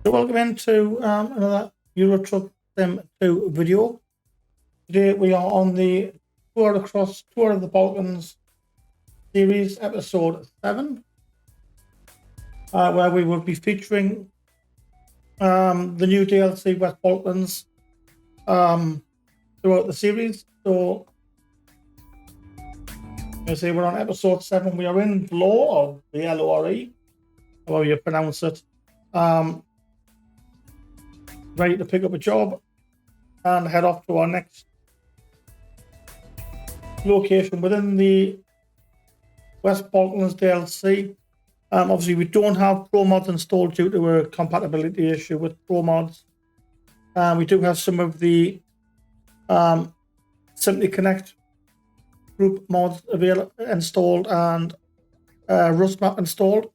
So welcome into another Euro Truck Sim 2 video. Today we are on the Tour of the Balkans series, episode 7, where we will be featuring the new DLC West Balkans throughout the series. So, I say we're on episode 7. We are in Vlore, or the Lore, however you pronounce it. Ready to pick up a job and head off to our next location within the West Balkans DLC. Obviously, we don't have Pro Mods installed due to a compatibility issue with Pro Mods. We do have some of the Simply Connect group mods installed and Rust map installed.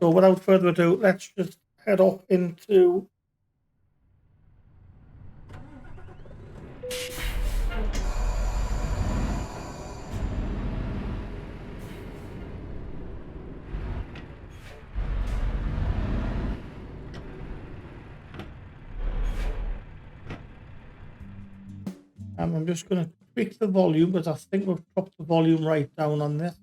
So without further ado, let's just head off into I'm just going to tweak the volume because I think we've dropped the volume right down on this.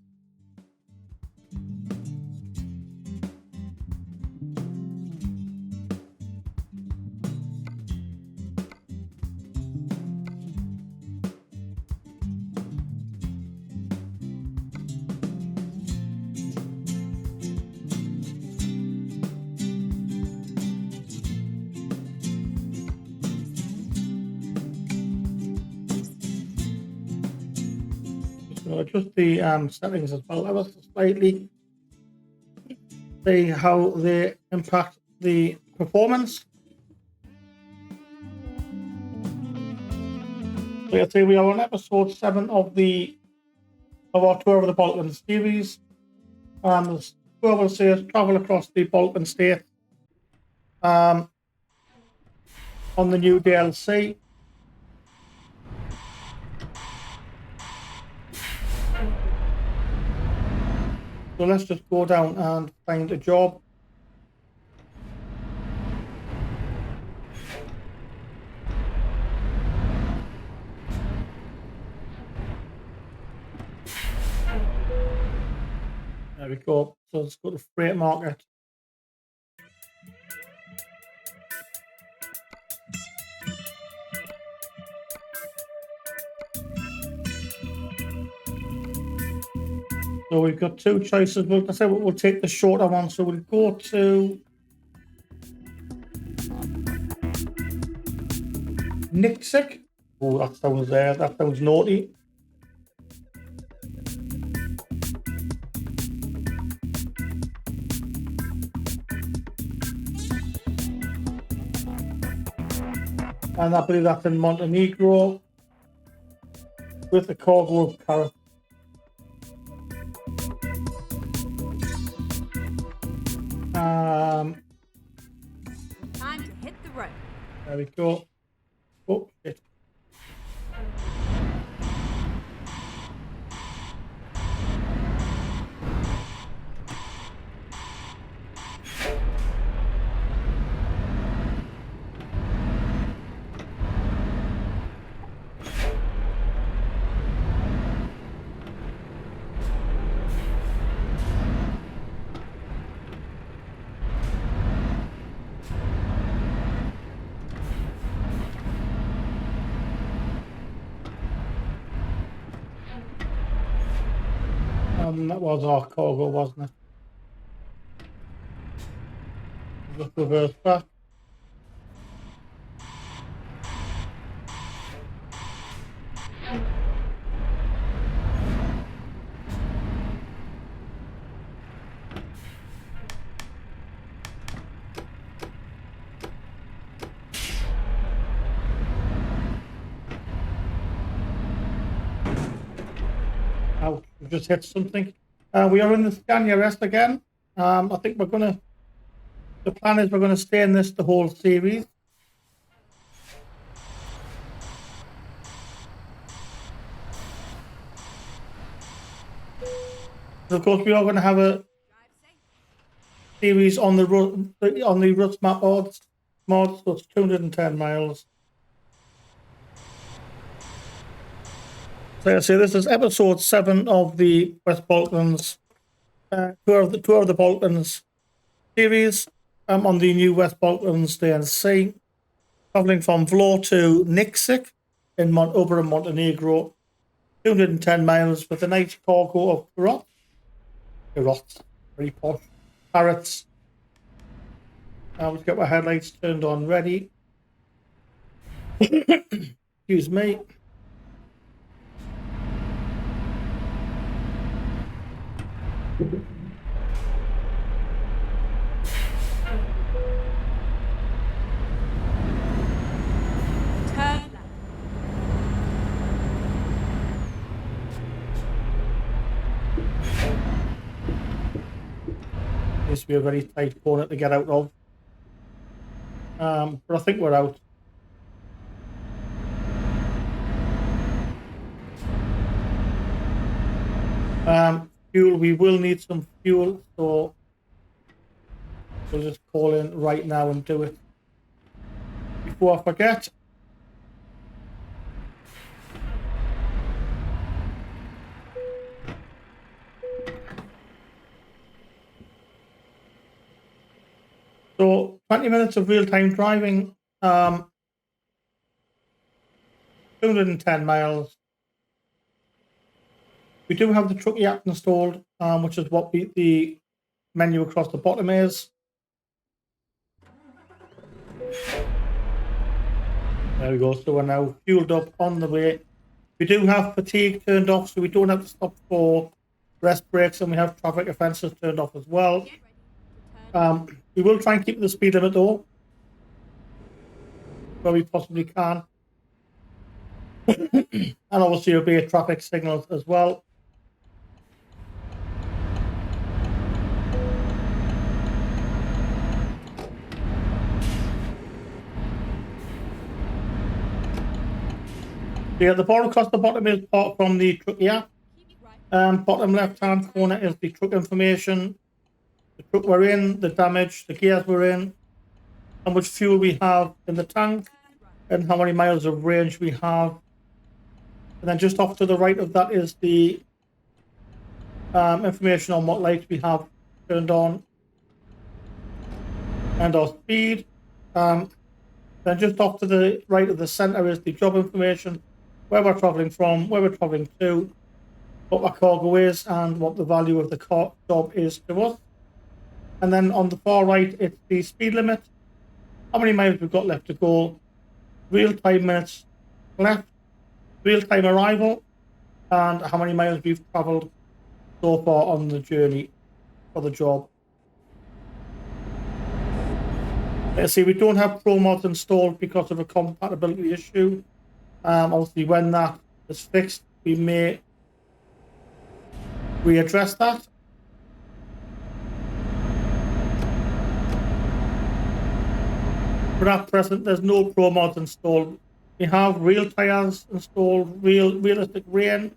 Adjust the settings as well ever so slightly, see how they impact the performance. So let's say we are on episode 7 of our Tour of the Balkans series. The tour will see us travel across the Balkan states on the new DLC. So let's just go down and find a job. There we go. So let's go to freight market. So we've got two choices. We'll take the shorter one. So we'll go to Niksic. Oh, that sounds naughty. And I believe that's in Montenegro with the cargo of carrot. Time to hit the road. There we go. Oh, shit. That was our cargo, wasn't it? Just reverse back. Ouch, we just hit something. We are in the Scania S again. I think the plan is we're going to stay in this the whole series. And of course, we are going to have a series on the Rust map mods, so it's 210 miles. So I say this is episode 7 of the West Balkans, tour of the Balkans series. I'm on the new West Balkans DNC, traveling from Vlore to Niksic over in Montenegro, 210 miles with a nice cargo of carrots, very posh, carrots. We've got my headlights turned on, ready. Excuse me. Used to be a very tight corner to get out of. But I think we're out. Fuel, we will need some fuel, so we'll just call in right now and do it before I forget. So 20 minutes of real-time driving, 210 miles. We do have the truck app installed, which is what the menu across the bottom is. There we go. So we're now fueled up on the way. We do have fatigue turned off, so we don't have to stop for rest breaks, and we have traffic offences turned off as well. We will try and keep the speed limit though, where we possibly can. And obviously obey traffic signals as well. Yeah, the board across the bottom is part from the truck here. Bottom left-hand corner is the truck information, the truck we're in, the damage, the gears we're in, how much fuel we have in the tank, and how many miles of range we have. And then just off to the right of that is the information on what lights we have turned on and our speed. Then just off to the right of the center is the job information, where we're traveling from, where we're traveling to, what our cargo is, and what the value of the job is to us. And then on the far right, it's the speed limit, how many miles we've got left to go, real-time minutes left, real-time arrival, and how many miles we've traveled so far on the journey for the job. Let's see, we don't have Pro Mods installed because of a compatibility issue. Obviously, when that is fixed, we may readdress that. But at present, there's no Pro Mods installed. We have real tires installed, realistic rain,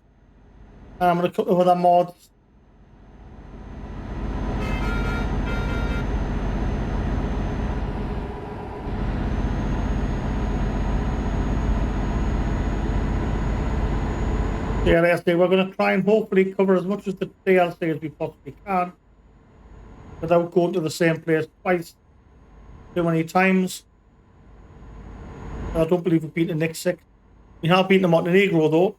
and a couple of other mods. Yeah, we're going to try and hopefully cover as much of the DLC as we possibly can without going to the same place twice too many times. I don't believe we've been to Niksic. We have been to Montenegro though.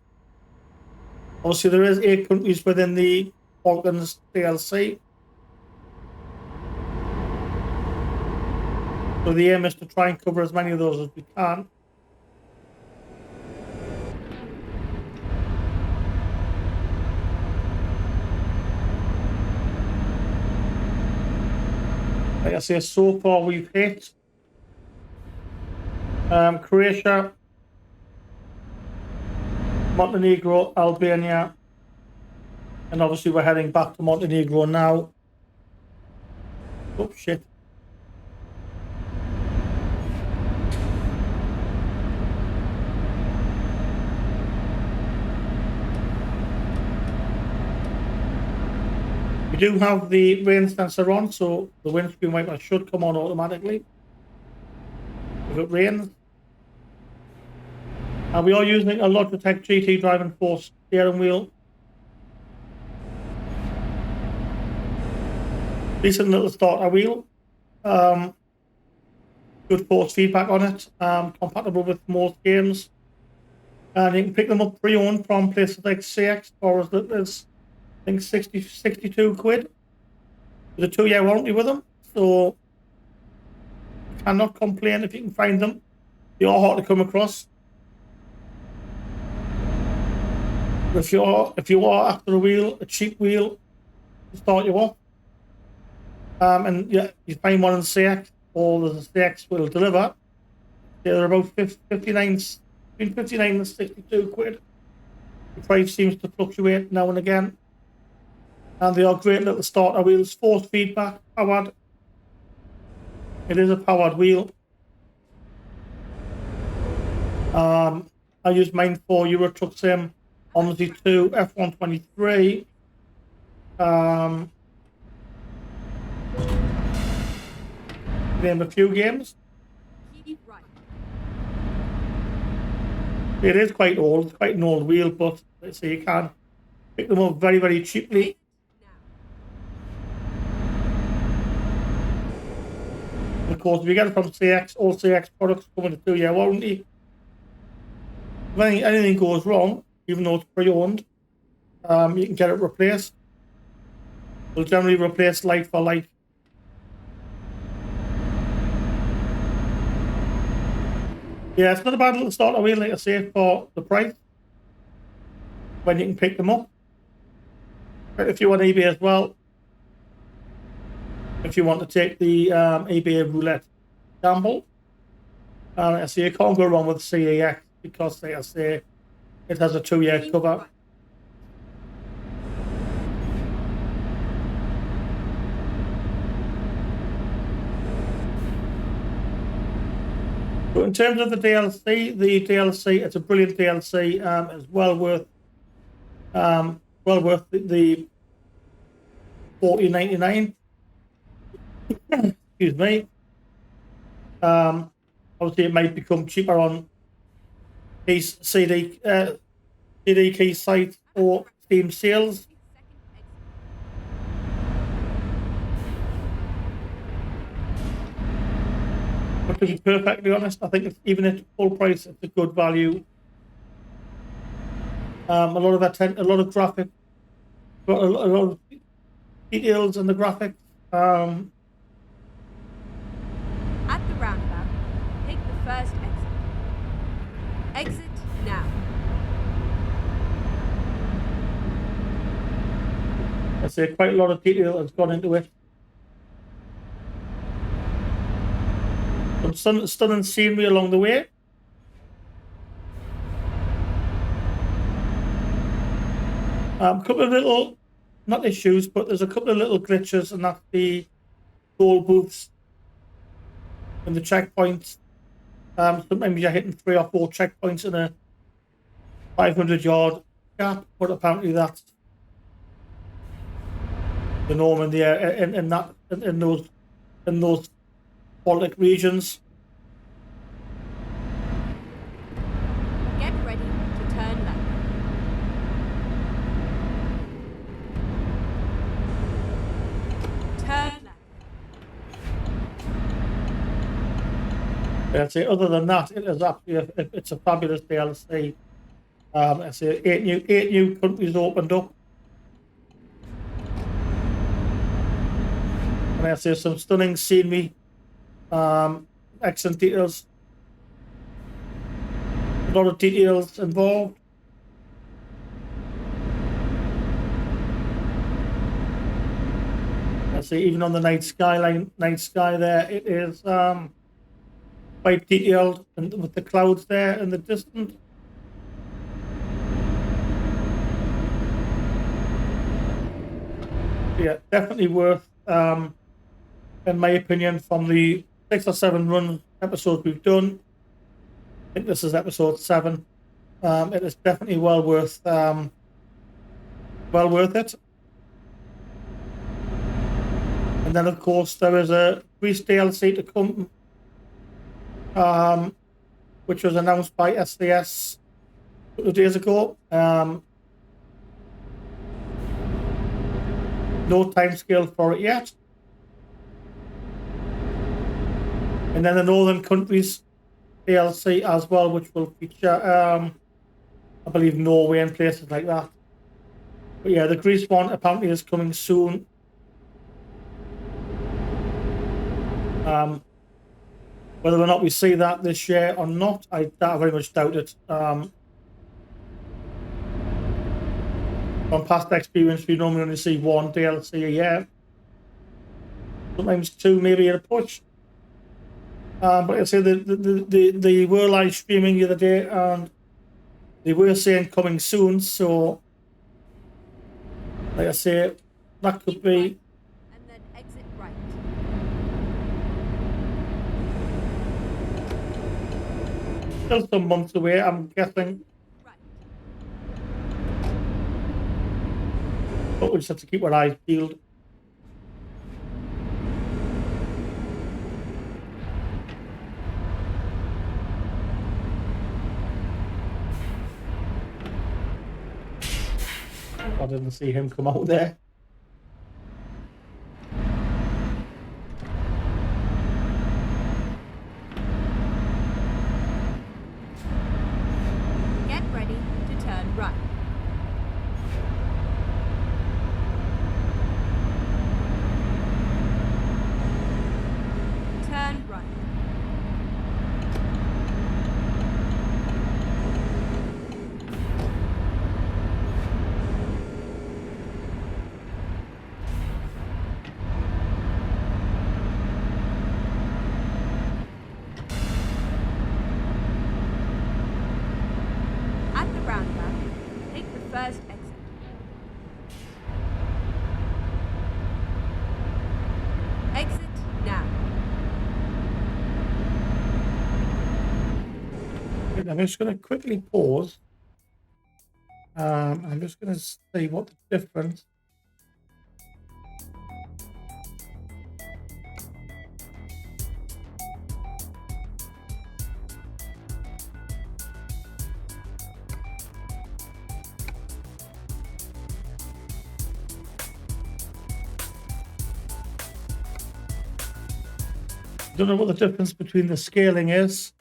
Obviously, there is 8 countries within the Balkans DLC. So the aim is to try and cover as many of those as we can. Like I say, so far we've hit Croatia, Montenegro, Albania, and obviously we're heading back to Montenegro now. Oh shit. We do have the rain sensor on, so the windscreen wiper should come on automatically if it rains. And we are using a Logitech GT Driving Force steering wheel. Decent little starter wheel. Good force feedback on it. Compatible with most games. And you can pick them up pre-owned from places like CX for as little as, I think, 62 quid. There's a 2-year warranty with them, so you cannot complain if you can find them. They are hard to come across. If you are after a cheap wheel to start you off, and yeah, you find one in CX or the CX will deliver, they're about 59, between 59 and 62 quid. The price seems to fluctuate now and again. And they are great little starter wheels, force feedback, powered. It is a powered wheel. I used mine for Euro Truck Sim, Omzi 2, F123. Name a few games. It is quite old, quite an old wheel, but let's say you can pick them up very, very cheaply. Of course, if you get it from CX, all CX products come with a 2-year warranty. If anything goes wrong, even though it's pre-owned, you can get it replaced. They'll generally replace like for like. Yeah, it's not a bad little starter wheel, like I say, for the price when you can pick them up. But if you're on eBay as well, if you want to take the eBay roulette gamble, I say you can't go wrong with CEX because, like I say, it has a 2-year cover. So in terms of the DLC, it's a brilliant DLC. It's well worth the $40.99. Excuse me. Obviously, it might become cheaper on CD key site or Steam sales. But to be perfectly honest, I think it's, even at full price, it's a good value. A lot of graphic, a lot of details in the graphics. At the roundabout, take the first exit. Exit now. I say quite a lot of detail has gone into it. Some stunning scenery along the way. A couple of little, not issues, but there's a couple of little glitches, and that's the toll booths and the checkpoints. Sometimes you're hitting 3 or 4 checkpoints in a 500-yard gap, but apparently that's the norm in the in those Baltic regions. Get ready to turn left. Turn left. I'd say other than that, it is absolutely it's a fabulous DLC. I say 8 new countries opened up, and I say some stunning scenery, excellent details, a lot of details involved. I say even on the night sky there, it is quite detailed, and with the clouds there in the distance. Yeah, definitely worth, in my opinion, from the 6 or 7 run episodes we've done. I think this is episode 7. It is definitely well worth it. And then, of course, there is a Greece DLC to come, which was announced by SDS a couple of days ago. No timescale for it yet. And then the Northern Countries DLC as well, which will feature, I believe, Norway and places like that. But yeah, the Greece one apparently is coming soon. Whether or not we see that this year or not, I very much doubt it. From past experience, we normally only see one DLC a year. Sometimes two, maybe at a push. But I say they were live streaming the other day, and they were saying coming soon. So, like I say, that could be. And then exit right. Still some months away, I'm guessing. Right. But we just have to keep our eyes peeled. I didn't see him come out there. Get ready to turn right. Turn right. At the roundabout, take the first exit. Exit now. I'm just going to quickly pause. I'm just going to see what the difference. Don't know what the difference between the scaling is.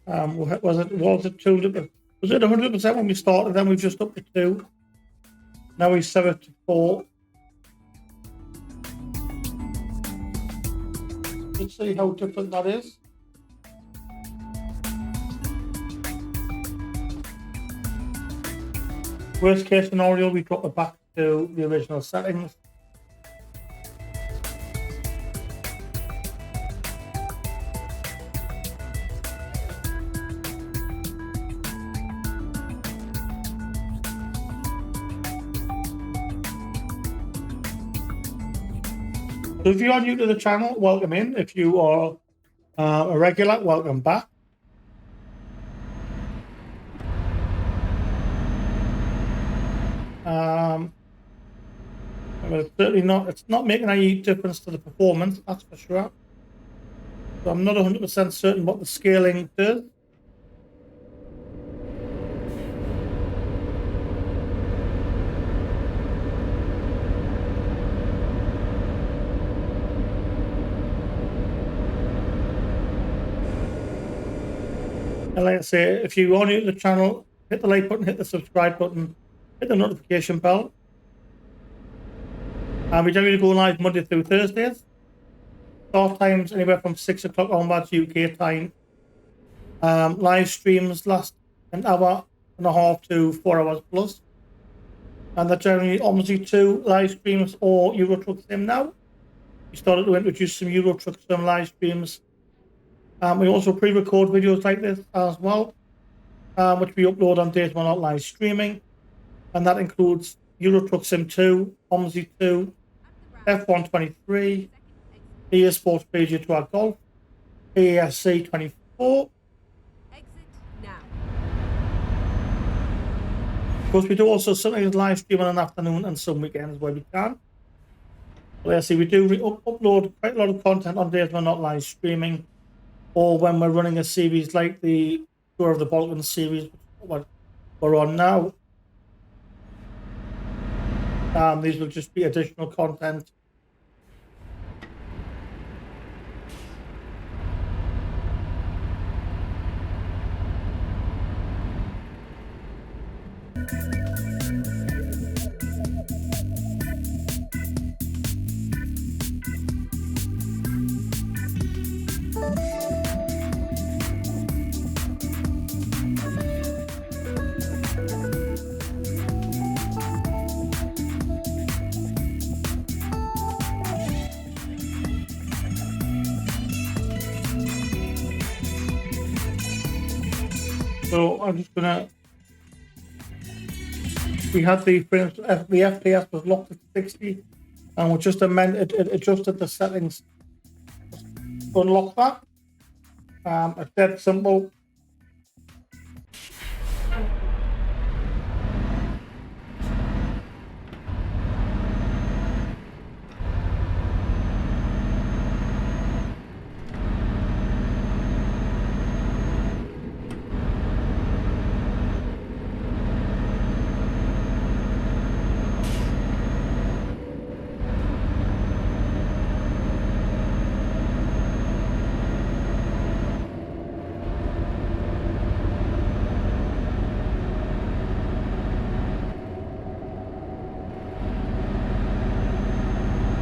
Was it 200? Was it 100% when we started? Then we've just up to 2. Now we set it to 4. Let's see how different that is. Worst case scenario, we drop it back to the original settings. So if you are new to the channel, welcome in. If you are a regular, welcome back. Well, it's not making any difference to the performance, that's for sure. So I'm not 100% certain what the scaling does. And like I say, if you are new to the channel, hit the like button, hit the subscribe button, hit the notification bell. We generally go live Monday through Thursdays. Start times anywhere from 6 o'clock onwards UK time. Live streams last an hour and a half to 4 hours plus. And they're generally obviously 2 live streams or Euro Truck Sim now. We started to introduce some Euro Truck Sim live streams. We also pre-record videos like this as well, which we upload on days we're not live streaming. And that includes Euro Truck Sim 2, OMSI 2, F123, EA Sports PG2 Golf, ASC 24. Exit now. Of course, we do also sometimes live stream on an afternoon and some weekends where we can. Well, yeah, see, we do upload quite a lot of content on days we're not live streaming, or when we're running a series like the Tour of the Balkans series, which is what we're on now. These will just be additional content. So I'm just gonna. We had the FPS was locked at 60, and we just adjusted the settings, to unlock that. It's dead simple.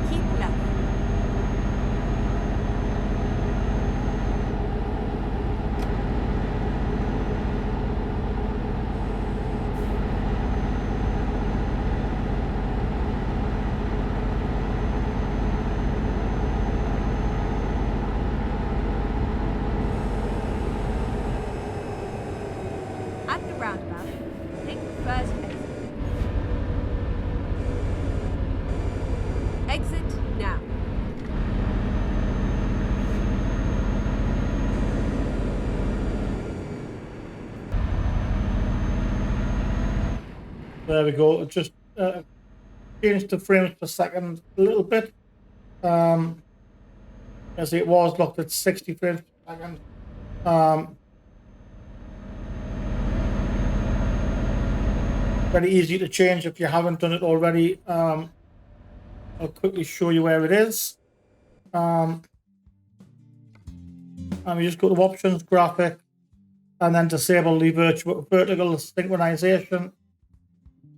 Keep left. At the roundabout, take the first exit. Exit now. There we go. It just changed the frames per second a little bit. As it was locked at 60 frames per second. Very easy to change if you haven't done it already. I'll quickly show you where it is. And we just go to options, graphic, and then disable the vertical synchronization.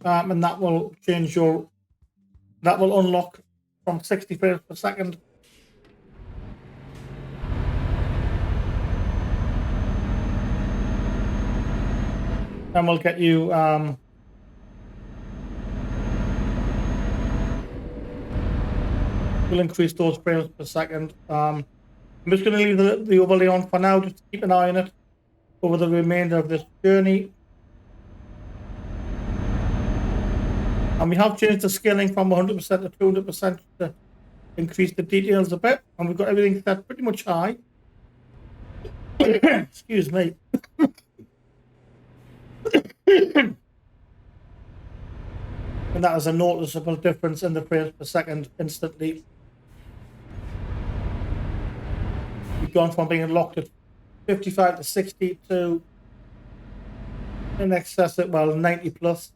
And that will change that will unlock from 60 frames per second. And we'll get you we'll increase those frames per second. I'm just going to leave the overlay on for now, just to keep an eye on it over the remainder of this journey. And we have changed the scaling from 100% to 200% to increase the details a bit. And we've got everything set pretty much high. Excuse me. And that is a noticeable difference in the frames per second instantly. We've gone from being locked at 55 to 60 to in excess of, well, 90 plus.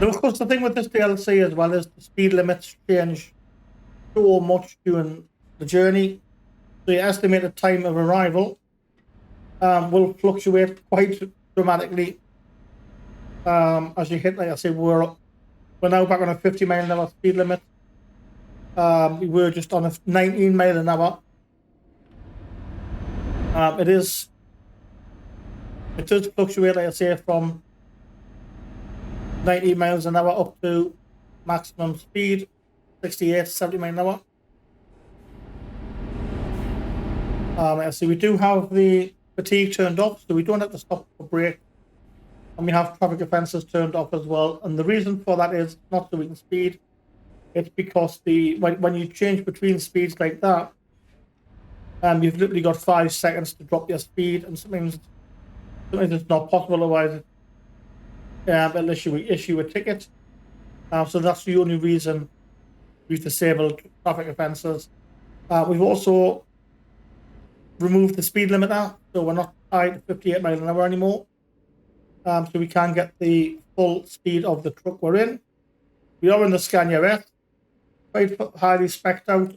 Now, of course, the thing with this DLC as well is the speed limits change so much during the journey. So your estimated time of arrival will fluctuate quite dramatically as you hit, like I say, we're now back on a 50 mile an hour speed limit. We were just on a 19 mile an hour. It does fluctuate, like I say, from 90 miles an hour up to maximum speed, 68, 70 miles an hour. So we do have the fatigue turned off, so we don't have to stop for break. And we have traffic offences turned off as well. And the reason for that is not so we can speed. It's because when you change between speeds like that, you've literally got 5 seconds to drop your speed, and sometimes it's not possible. Otherwise, it'll issue a ticket. So that's the only reason we've disabled traffic offences. We've also removed the speed limiter, so we're not tied to 58 miles an hour anymore. So we can get the full speed of the truck we're in. We are in the Scania S, quite highly spec'd out.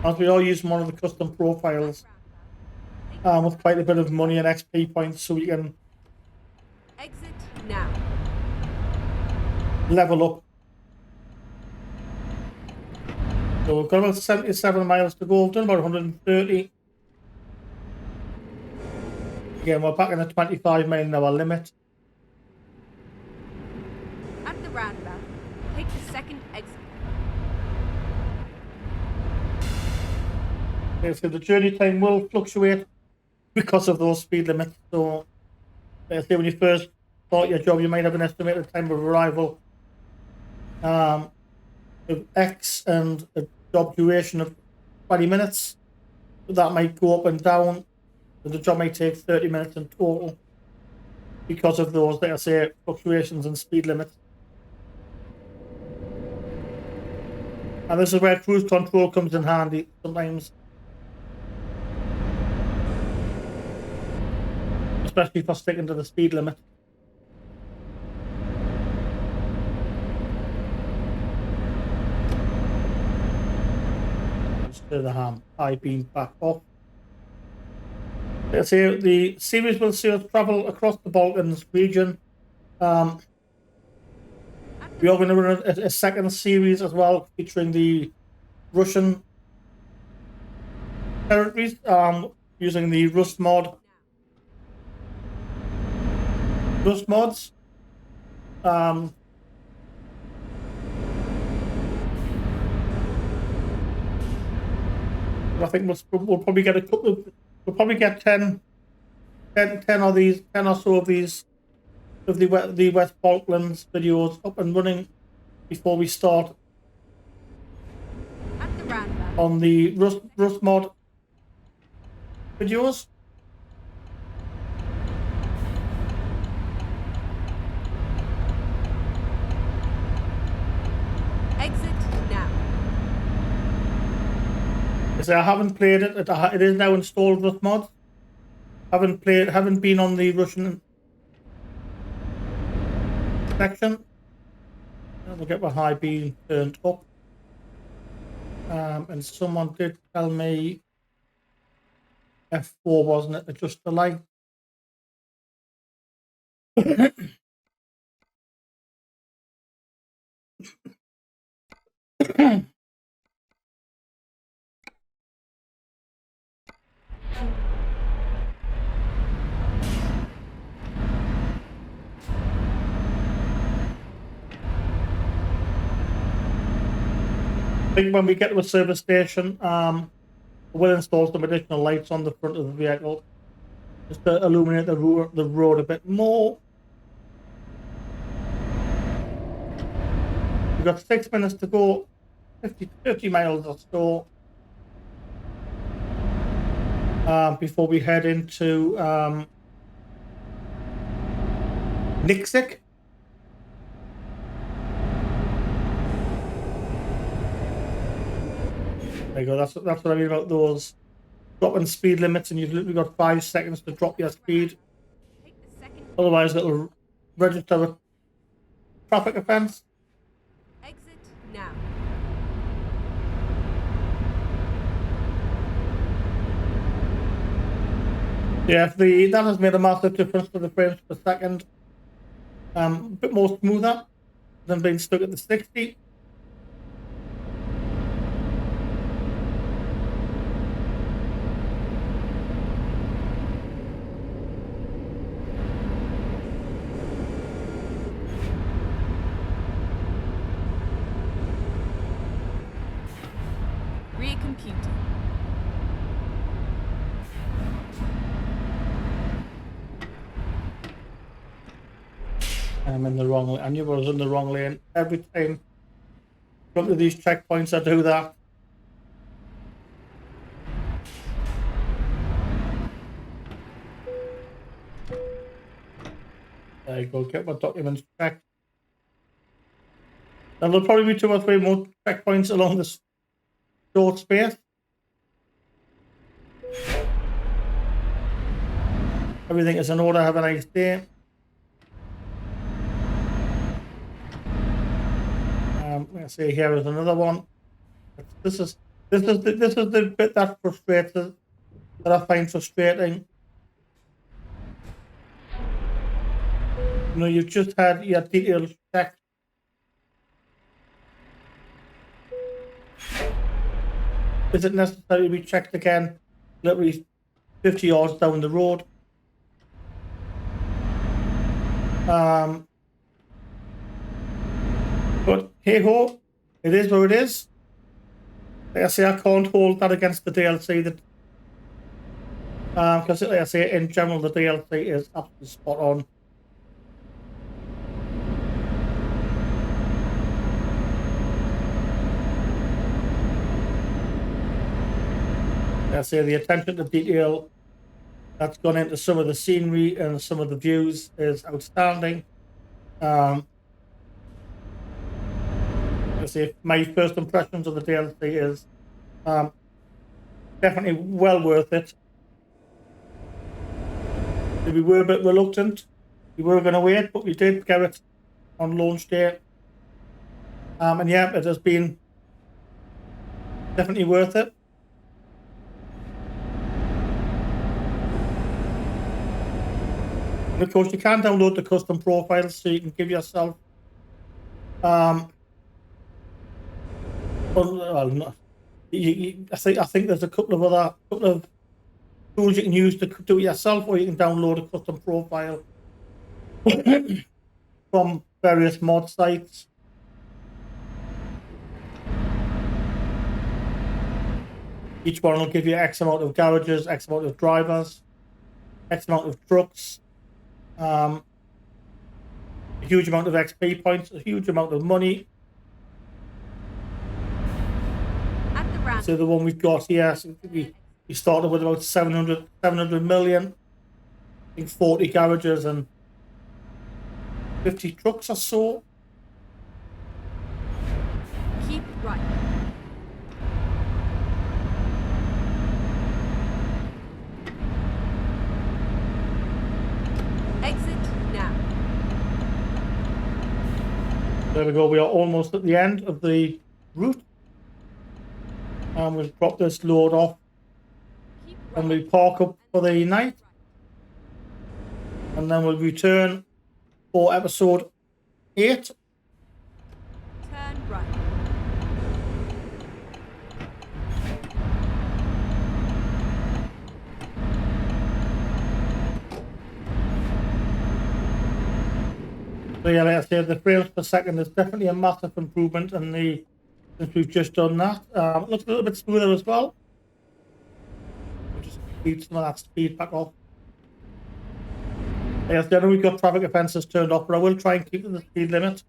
As we are using one of the custom profiles with quite a bit of money and XP points, so we can Exit now. level up. So we've got about 77 miles to go. We've done about 130. Again, we're back in the 25 mile an hour limit. At the roundabout, take the second exit. Okay, so the journey time will fluctuate because of those speed limits. So, say when you first start your job, you might have an estimated time of arrival of X and a job duration of 20 minutes. So that might go up and down. So the job might take 30 minutes in total because of those, like I say, fluctuations in speed limits. And this is where cruise control comes in handy sometimes. Especially for sticking to the speed limit. Just to the high beam back off. Let's say the series will see us travel across the Balkans region. We are going to run a second series as well, featuring the Russian territories, using the Rust mods. I think we'll probably get a couple. We'll probably get 10 of these, 10 or so of these of the West Falklands videos up and running before we start on the Rust mod videos. Exit now. So I haven't played it. It is now installed Rust mod. Haven't been on the Russian section. We'll get my high beam turned up. And someone did tell me F4 wasn't it? Adjust the light. I think when we get to a service station, we'll install some additional lights on the front of the vehicle just to illuminate the road a bit more. We've got 6 minutes to go, 50 miles or so, before we head into Niksic. There you go. That's what I mean about those dropping speed limits, and you've literally got 5 seconds to drop your speed. Otherwise, it'll register a traffic offence. Exit now. Yeah, that has made a massive difference to the frames per second. A bit more smoother than being stuck at the 60. Recomputing. I'm in the wrong lane. I knew I was in the wrong lane every time. Come to these checkpoints, I do that. There you go, get my documents checked. And there'll probably be 2 or 3 more checkpoints along this short space. Everything is in order. Have a nice day. Let's see, here is another one. This is the bit that frustrates us, that I find frustrating. You know, you've just had your details checked. Is it necessary to be checked again? Literally 50 yards down the road. But hey ho, it is what it is. Like I say, I can't hold that against the DLC. That because like I say, in general, the DLC is absolutely spot on. Like I say, the attention to detail that's gone into some of the scenery and some of the views is outstanding. I say my first impressions of the DLC is definitely well worth it. We were a bit reluctant. We were going to wait, but we did get it on launch day. And yeah, it has been definitely worth it. And of course, you can download the custom profiles, so you can give yourself well, not, I think there's a couple of tools you can use to do it yourself, or you can download a custom profile from various mod sites. Each one will give you X amount of garages, X amount of drivers, X amount of trucks, a huge amount of XP points, a huge amount of money. So the one we've got here, so we started with about 700 million, I think 40 garages and 50 trucks or so. Keep right. Exit now. There we go, we are almost at the end of the route. And we'll drop this load off and we park up for the night, and then we'll return for episode 8. Turn right. So yeah, like I said, the frames per second is definitely a massive improvement in the since we've just done that. It looks a little bit smoother as well. We'll just keep some of that speed back off. Yes, I know we've got traffic offences turned off, but I will try and keep the speed limit.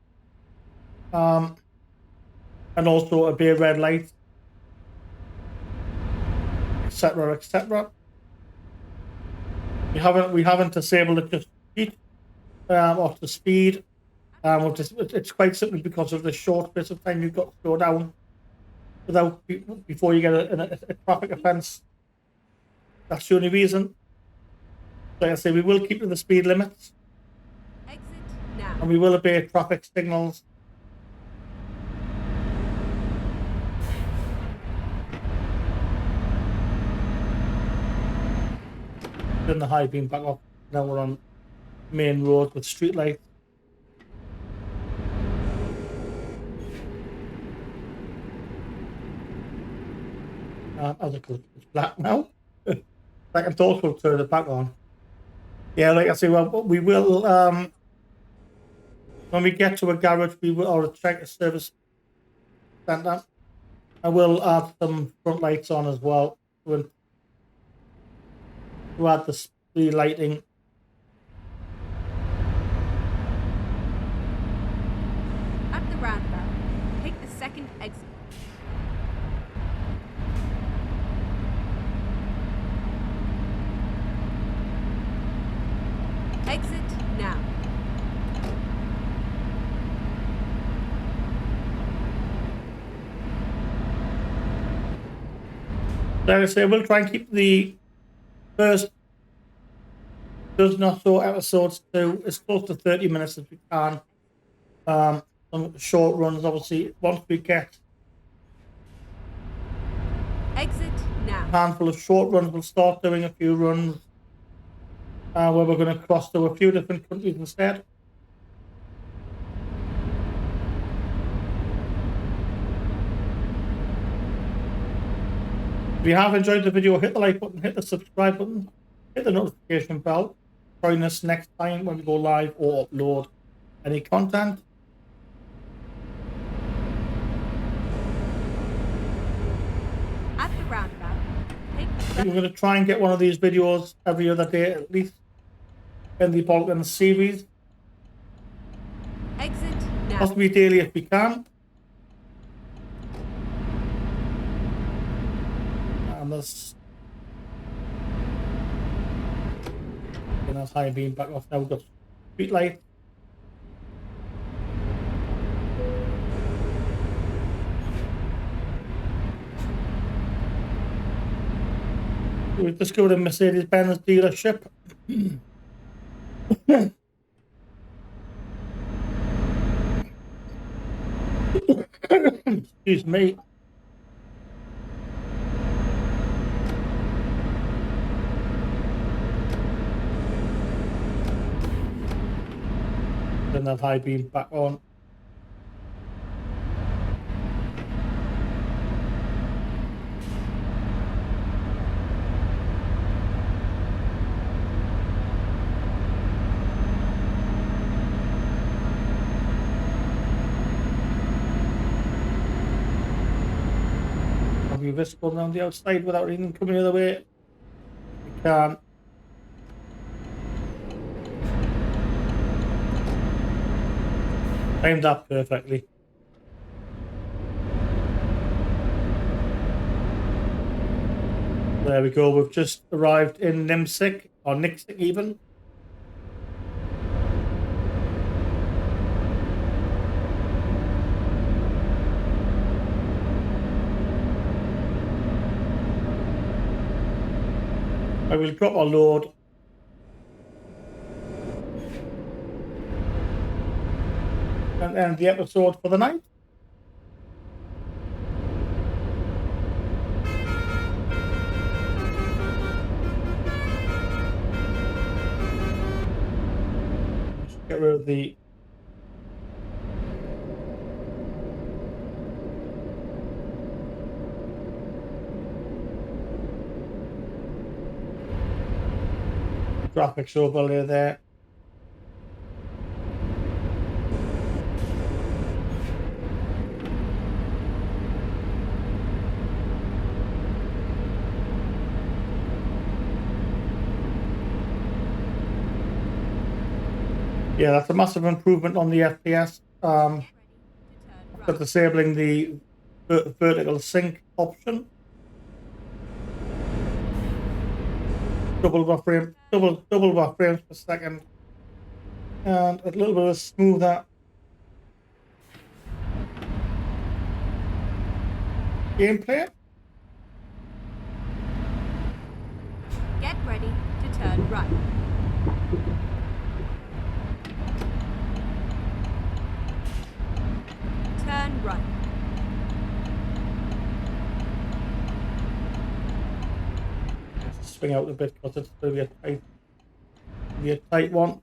And also obey red lights, etc., etc. We haven't disabled it just off the speed. It's quite simply because of the short bit of time you've got to slow down before you get a traffic offence. That's the only reason. Like I say, we will keep to the speed limits. Exit now. And we will obey traffic signals. Turn the high beam back off. Now we're on main road with street lights. As it goes, it's black now. I can also turn it back on. Yeah, like I say, well, we will, when we get to a garage, we will, or check a service center, I will add some front lights on as well to add the lighting. At the roundabout, take the second exit. Exit now. Like I say, we'll try and keep the first dozen or so episodes to as close to 30 minutes as we can. Some short runs, obviously, once we get Exit a now. handful of short runs, we'll start doing a few runs where we're going to cross to a few different countries instead. If you have enjoyed the video, hit the like button, hit the subscribe button, hit the notification bell. Join us next time when we go live or upload any content. At the roundabout, take We're going to try and get one of these videos every other day, at least in the Balkans series. exit now. Possibly daily if we can. And there's high beam back off now. We've got street light. We've discovered a Mercedes-Benz dealership. Excuse me. Turn that high beam back on. Probably risk going around the outside without anything coming the other way. We can. Timed that perfectly. There we go. We've just arrived in Niksic, or Niksic even. I will drop our load. And end the episode for the night. Just get rid of the graphics overlay there. Yeah, that's a massive improvement on the FPS. After disabling the vertical sync option. Double bar frames per second. And a little bit of smoother gameplay. Get ready to turn right. Turn right. Swing out a bit because it's going to be a tight one.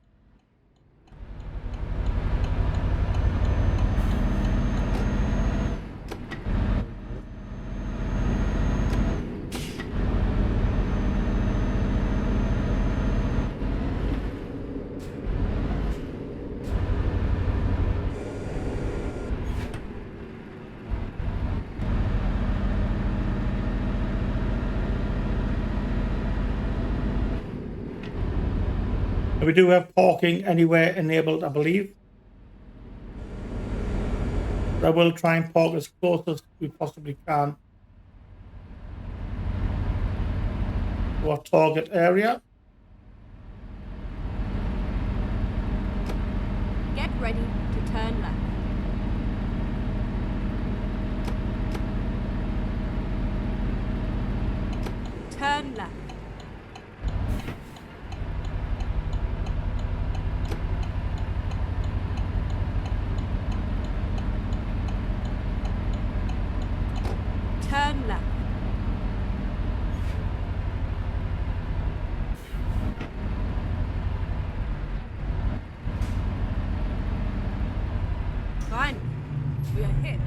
We do have parking anywhere enabled, I believe. I will try and park as close as we possibly can to our target area. Get ready to turn left. We are hit.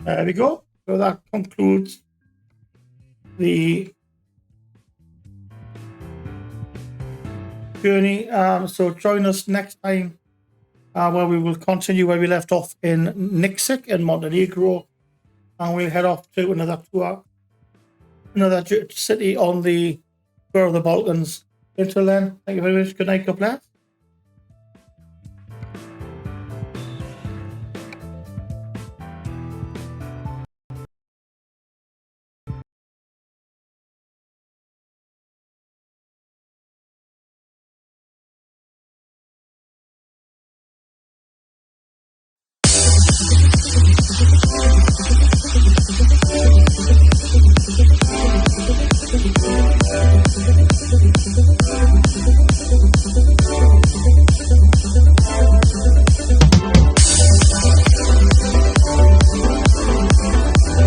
There we go. So that concludes the journey. So join us next time where we will continue where we left off in Niksic in Montenegro, and we'll head off to another tour, another city on the tour of the Balkans. Until then, thank you very much. Good night, God bless.